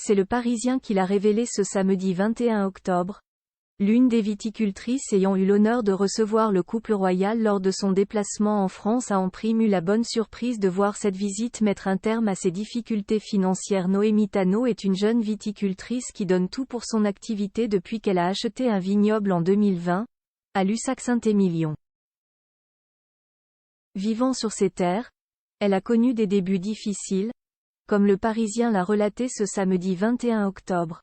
C'est le Parisien qui l'a révélé ce samedi 21 octobre. L'une des viticultrices ayant eu l'honneur de recevoir le couple royal lors de son déplacement en France a en prime eu la bonne surprise de voir cette visite mettre un terme à ses difficultés financières. Noémie Tannot est une jeune viticultrice qui donne tout pour son activité depuis qu'elle a acheté un vignoble en 2020, à Lussac-Saint-Émilion. Vivant sur ses terres, elle a connu des débuts difficiles, comme le Parisien l'a relaté ce samedi 21 octobre.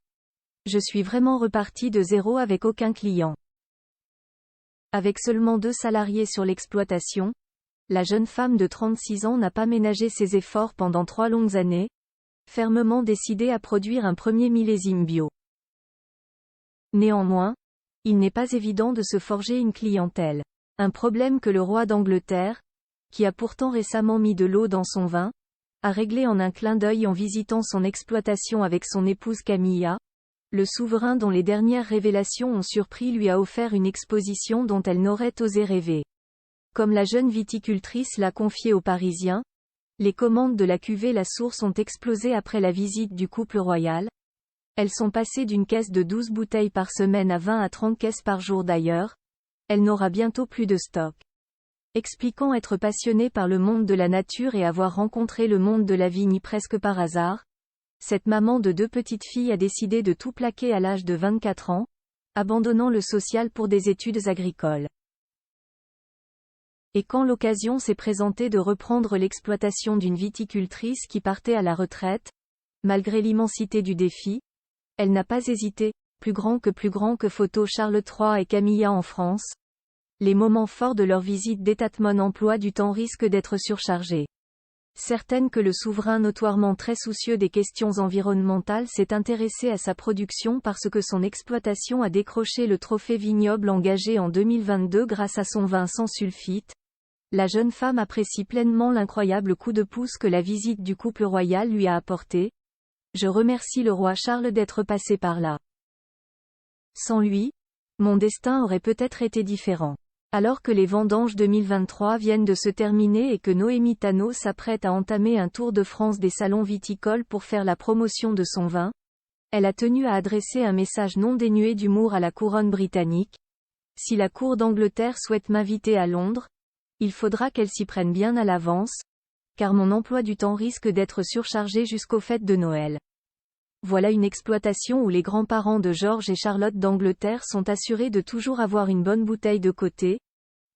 Je suis vraiment repartie de zéro avec aucun client. Avec seulement 2 salariés sur l'exploitation, la jeune femme de 36 ans n'a pas ménagé ses efforts pendant 3 longues années, fermement décidée à produire un premier millésime bio. Néanmoins, il n'est pas évident de se forger une clientèle. Un problème que le roi d'Angleterre, qui a pourtant récemment mis de l'eau dans son vin, a réglé en un clin d'œil en visitant son exploitation avec son épouse Camilla. Le souverain dont les dernières révélations ont surpris lui a offert une exposition dont elle n'aurait osé rêver. Comme la jeune viticultrice l'a confié aux Parisiens, les commandes de la cuvée La Source ont explosé après la visite du couple royal. Elles sont passées d'une caisse de 12 bouteilles par semaine à 20 à 30 caisses par jour d'ailleurs. Elle n'aura bientôt plus de stock. Expliquant être passionnée par le monde de la nature et avoir rencontré le monde de la vigne presque par hasard, cette maman de 2 petites filles a décidé de tout plaquer à l'âge de 24 ans, abandonnant le social pour des études agricoles. Et quand l'occasion s'est présentée de reprendre l'exploitation d'une viticultrice qui partait à la retraite, malgré l'immensité du défi, elle n'a pas hésité, plus grand que photo Charles III et Camilla en France. Les moments forts de leur visite d'Etatmon emploi du temps risquent d'être surchargés. Certaine que le souverain notoirement très soucieux des questions environnementales s'est intéressé à sa production parce que son exploitation a décroché le trophée vignoble engagé en 2022 grâce à son vin sans sulfite. La jeune femme apprécie pleinement l'incroyable coup de pouce que la visite du couple royal lui a apporté. Je remercie le roi Charles d'être passé par là. Sans lui, mon destin aurait peut-être été différent. Alors que les vendanges 2023 viennent de se terminer et que Noémie Tannot s'apprête à entamer un tour de France des salons viticoles pour faire la promotion de son vin, elle a tenu à adresser un message non dénué d'humour à la couronne britannique. Si la cour d'Angleterre souhaite m'inviter à Londres, il faudra qu'elle s'y prenne bien à l'avance, car mon emploi du temps risque d'être surchargé jusqu'aux fêtes de Noël. Voilà une exploitation où les grands-parents de George et Charlotte d'Angleterre sont assurés de toujours avoir une bonne bouteille de côté,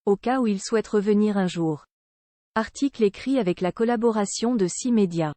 au cas où ils souhaitent revenir un jour. Article écrit avec la collaboration de 6 médias.